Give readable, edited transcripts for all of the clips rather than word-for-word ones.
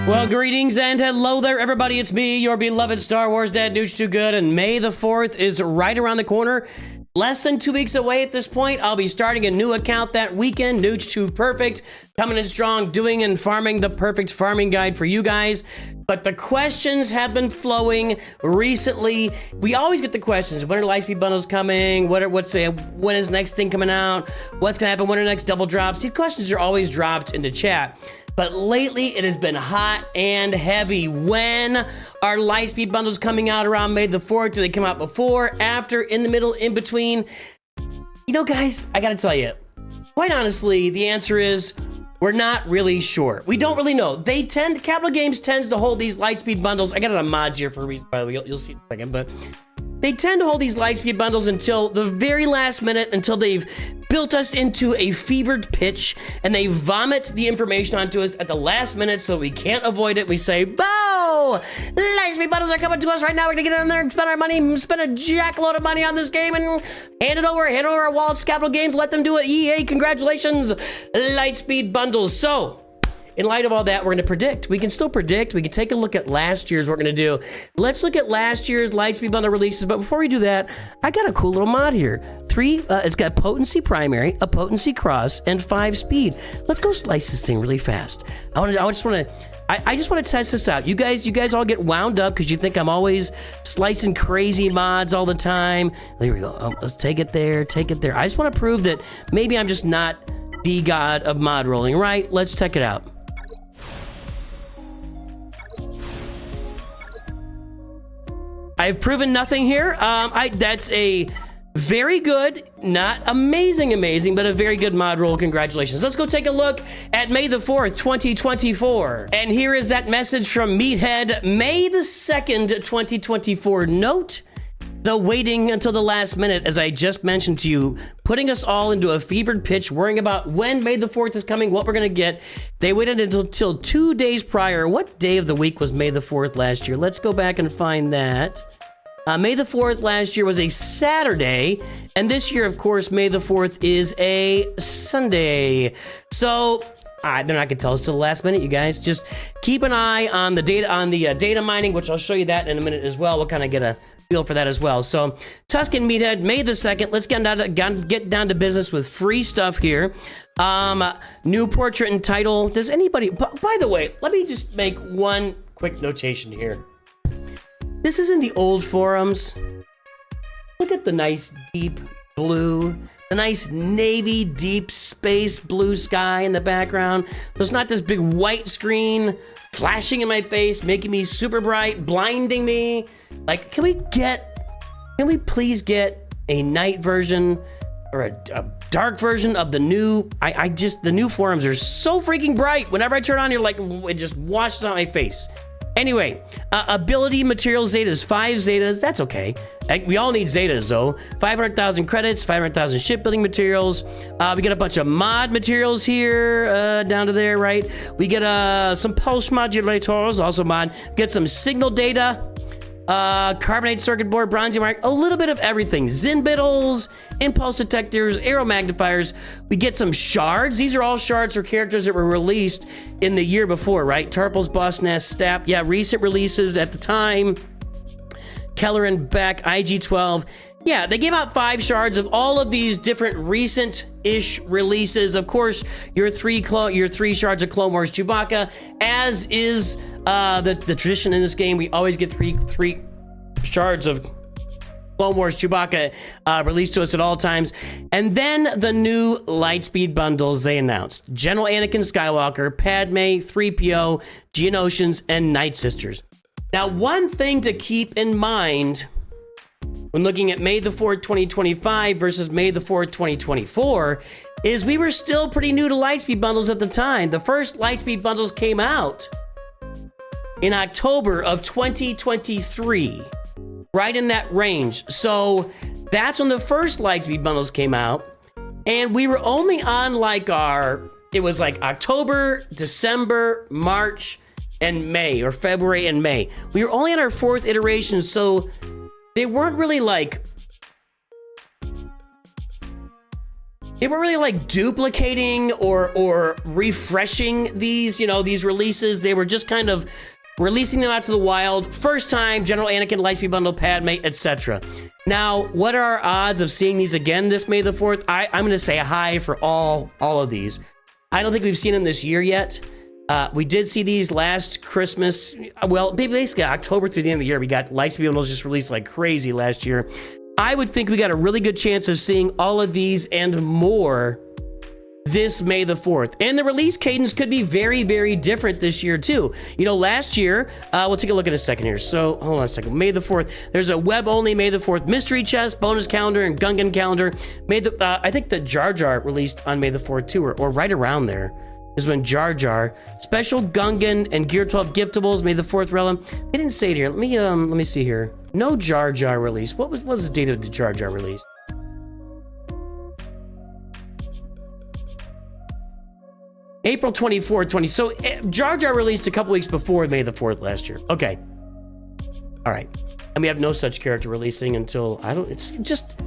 Well, greetings and hello there, everybody. It's me, your beloved Star Wars dad, Nooch Too Good, and May the 4th is right around the corner. Less than 2 weeks away at this point. I'll be starting a new account that weekend, Nooch Too Perfect, coming in strong, doing and farming the perfect farming guide for you guys. But the questions have been flowing recently. We always get the questions. When are Lightspeed bundles coming? When is the next thing coming out? What's gonna happen? When are the next double drops? These questions are always dropped into chat. But lately, it has been hot and heavy. When are Lightspeed bundles coming out around May the 4th? Do they come out before, after, in the middle, in between? You know, guys, I gotta tell you, quite honestly, the answer is we're not really sure. We don't really know. Capital Games tends to hold these Lightspeed bundles. I got it on mods here for a reason, by the way. You'll see in a second, but they tend to hold these Lightspeed bundles until the very last minute, until they've built us into a fevered pitch, and they vomit the information onto us at the last minute so we can't avoid it. We say, "Bow! Lightspeed bundles are coming to us right now. We're gonna get in there and spend our money, spend a jackload of money on this game and hand over our wallets to Capital Games, let them do it. EA, congratulations, Lightspeed bundles." So, in light of all that, we're gonna predict. We can still predict. We can take a look at last year's, what we're gonna do. Let's look at last year's Lightspeed bundle releases, but before we do that, I got a cool little mod here. It's got potency primary, a potency cross, and 5 speed. Let's go slice this thing really fast. I just wanna test this out. You guys all get wound up because you think I'm always slicing crazy mods all the time. There we go. Let's take it there, take it there. I just wanna prove that maybe I'm just not the god of mod rolling, right? Let's check it out. I've proven nothing here. That's a very good, not amazing, but a very good mod roll. Congratulations. Let's go take a look at May the 4th, 2024. And here is that message from Meathead. May the 2nd, 2024. Note the waiting until the last minute, as I just mentioned to you, putting us all into a fevered pitch, worrying about when May the 4th is coming, what we're gonna get. They waited until 2 days prior. What day of the week was May the 4th last year? Let's go back and find that. May the 4th last year was a Saturday, and this year, of course, May the 4th is a Sunday. So they're not gonna tell us till the last minute, you guys. Just keep an eye on the data mining, which I'll show you that in a minute as well. We'll kind of get a feel for that as well. So Tuscan Meathead, May the 2nd. Let's get down to business with free stuff here. New portrait and title. Does anybody? By the way, let me just make one quick notation here. This is in the old forums. Look at the nice deep blue, the nice navy deep space blue sky in the background. So it's not this big white screen flashing in my face, making me super bright, blinding me. Like, can we please get a night version or a dark version of the new? The new forums are so freaking bright. Whenever I turn on, you're like, it just washes out my face. Anyway, ability material zetas, 5 zetas, that's okay. We all need zetas though. 500,000 credits, 500,000 shipbuilding materials. We get a bunch of mod materials here, down to there, right? We get some pulse modulators, also mod. Get some signal data, carbonate circuit board, bronzy mark, a little bit of everything. Zinbittles, impulse detectors, arrow magnifiers. We get some shards. These are all shards for characters that were released in the year before, right? Tarples, Boss Nest, Stap. Yeah, recent releases at the time. Keller and Beck, IG-12. Yeah, they gave out 5 shards of all of these different recent-ish releases. Of course, your three shards of Clone Wars Chewbacca, as is the tradition in this game. We always get three shards of Clone Wars Chewbacca released to us at all times. And then the new Lightspeed bundles they announced. General Anakin Skywalker, Padme, 3PO, Geonosians, and Night Sisters. Now, one thing to keep in mind when looking at May the 4th, 2025 versus May the 4th, 2024, is we were still pretty new to Lightspeed bundles at the time. The first Lightspeed bundles came out in October of 2023, right in that range. So that's when the first Lightspeed bundles came out, and we were only on it was like October, December, March, and May, or February and May. We were only on our 4th iteration, so they weren't really they weren't really like duplicating or refreshing these, you know, these releases. They were just kind of releasing them out to the wild. First time, General Anakin, Lightspeed Bundle, Padme, etc. Now, what are our odds of seeing these again this May the 4th? I'm going to say a high for all of these. I don't think we've seen them this year yet. We did see these last Christmas. Well, basically October through the end of the year, we got Lightspeed Bundles just released like crazy last year. I would think we got a really good chance of seeing all of these and more this May the 4th. And the release cadence could be very, very different this year too. You know, last year, we'll take a look at a second here. So hold on a second. May the 4th, there's a web only May the 4th mystery chest, bonus calendar, and Gungan calendar. I think the Jar Jar released on May the 4th too, or right around there is when Jar Jar. Special Gungan and Gear 12 giftables, May the 4th Realm. They didn't say it here. Let me see here. No Jar Jar release. What was the date of the Jar Jar release? April 24, 20. So Jar Jar released a couple weeks before May the 4th last year. Okay. All right. And we have no such character releasing until, it's just,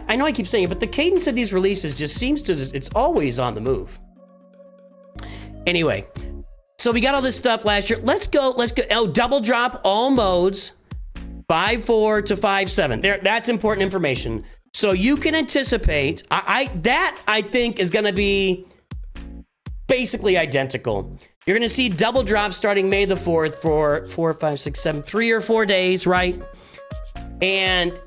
I know I keep saying it, but the cadence of these releases just seems to, it's always on the move. Anyway, so we got all this stuff last year. Let's go. Oh, double drop all modes, 5.4 to 5.7. There, that's important information. So you can anticipate, I think is going to be basically identical. You're going to see double drops starting May the 4th for 4, 5, 6, 7, 3 or 4 days, right? And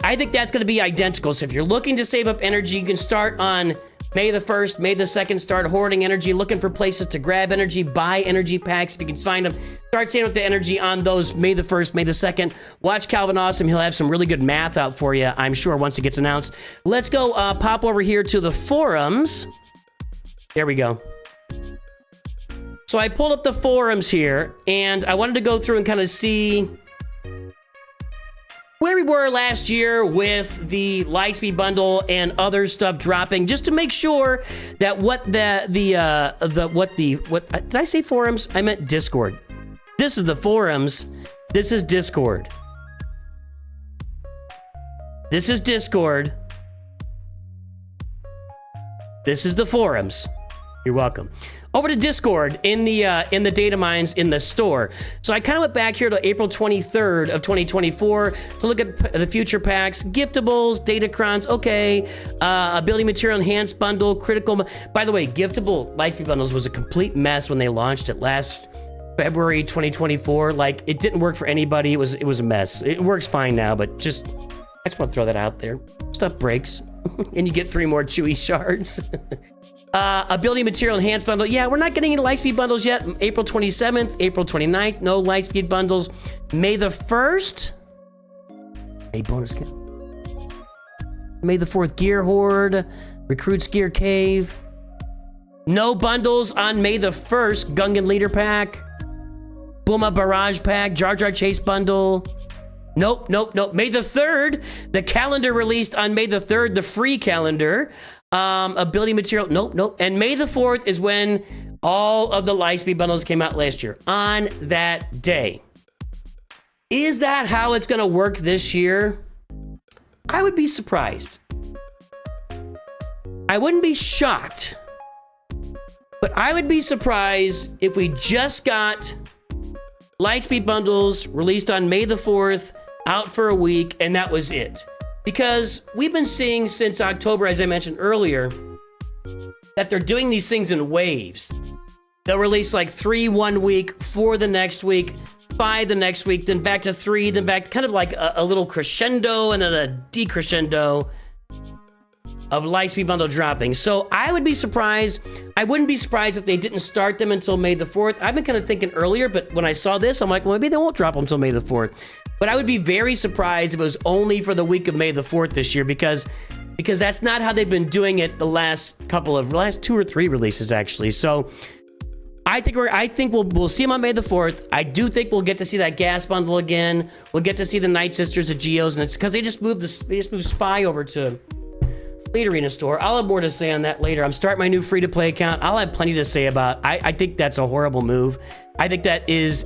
I think that's going to be identical. So if you're looking to save up energy, you can start on May the 1st, May the 2nd, start hoarding energy, looking for places to grab energy, buy energy packs if you can find them. Start saving up the energy on those May the 1st, May the 2nd. Watch Calvin Awesome. He'll have some really good math out for you, I'm sure, once it gets announced. Let's go pop over here to the forums. There we go. So I pulled up the forums here, and I wanted to go through and kind of see where we were last year with the Lightspeed bundle and other stuff dropping, just to make sure that what did I say forums? I meant Discord. This is the forums. This is Discord. This is Discord. This is the forums. You're welcome. Over to Discord in the data mines in the store. So I kind of went back here to April 23rd of 2024 to look at the future packs, giftables, datacrons, okay, ability material enhanced bundle, critical. By the way, giftable Lightspeed bundles was a complete mess when they launched it last February 2024. Like, it didn't work for anybody. It was a mess. It works fine now, but I just want to throw that out there. Stuff breaks, and you get 3 more Chewie shards. Ability material enhanced bundle. Yeah, we're not getting into Lightspeed bundles yet. April 27th, April 29th, no Lightspeed bundles. May the 1st, a bonus count. May the 4th, Gear Horde, Recruits Gear Cave. No bundles on May the 1st, Gungan Leader Pack, Bulma Barrage Pack, Jar Jar Chase Bundle. Nope. May the 3rd, the calendar released on May the 3rd, the free calendar. Ability material, nope. And May the 4th is when all of the Lightspeed bundles came out last year, on that day. Is that how it's going to work this year? I would be surprised. I wouldn't be shocked, but I would be surprised if we just got Lightspeed bundles released on May the 4th, out for a week, and that was it. Because we've been seeing since October, as I mentioned earlier, that they're doing these things in waves. They'll release like 3 one week, 4 the next week, 5 the next week, then back to 3, then back, kind of like a little crescendo and then a decrescendo of Lightspeed bundle dropping. So I would be surprised. I wouldn't be surprised if they didn't start them until May the 4th. I've been kind of thinking earlier, but when I saw this, I'm like, well, maybe they won't drop them until May the 4th. But I would be very surprised if it was only for the week of May the 4th this year, because that's not how they've been doing it the last 2 or 3 releases, actually. So I think we'll see them on May the 4th. I do think we'll get to see that gas bundle again. We'll get to see the Night Sisters of Geos, and it's because they just moved Spy over to Fleet Arena Store. I'll have more to say on that later. I'm starting my new free-to-play account. I'll have plenty to say about. I think that's a horrible move. I think that is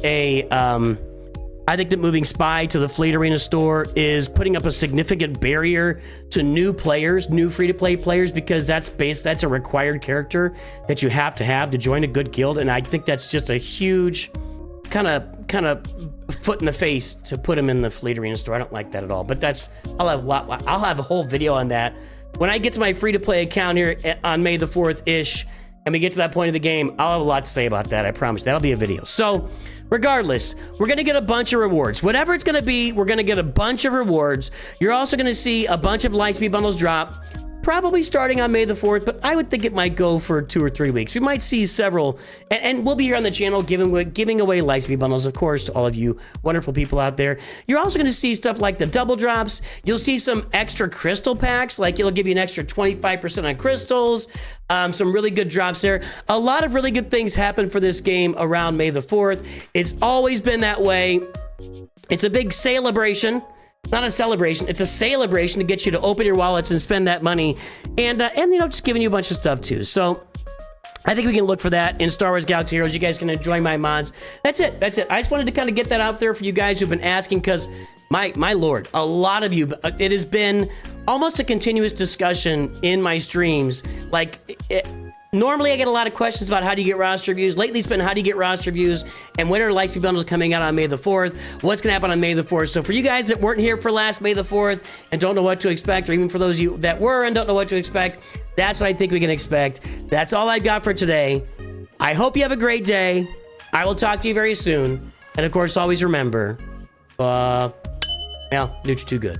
I think that moving Spy to the Fleet Arena store is putting up a significant barrier to new players, new free-to-play players, because that's a required character that you have to join a good guild, and I think that's just a huge kind of foot in the face to put him in the Fleet Arena store. I don't like that at all, but I'll have a whole video on that when I get to my free-to-play account here on May the 4th-ish, and we get to that point of the game. I'll have a lot to say about that, I promise. That'll be a video. So regardless, we're going to get a bunch of rewards. Whatever it's going to be, we're going to get a bunch of rewards. You're also going to see a bunch of Lightspeed bundles drop, probably starting on May the 4th, but I would think it might go for 2 or 3 weeks. We might see several, and we'll be here on the channel giving away Lightspeed bundles, of course, to all of you wonderful people out there. You're also going to see stuff like the double drops. You'll see some extra crystal packs, like it'll give you an extra 25% on crystals. Some really good drops there. A lot of really good things happen for this game around May the 4th. It's always been that way. It's a big celebration. Not a celebration, it's a celebration to get you to open your wallets and spend that money, and you know, just giving you a bunch of stuff too. So I think we can look for that in Star Wars Galaxy Heroes. You guys can enjoy my mods. That's it. I just wanted to kind of get that out there for you guys who've been asking, because my lord, a lot of you, it has been almost a continuous discussion in my streams. Normally, I get a lot of questions about how do you get roster views. Lately, it's been how do you get roster views, and when are Lightspeed bundles coming out on May the 4th? What's going to happen on May the 4th? So for you guys that weren't here for last May the 4th and don't know what to expect, or even for those of you that were and don't know what to expect, that's what I think we can expect. That's all I've got for today. I hope you have a great day. I will talk to you very soon. And of course, always remember, Nooch too good.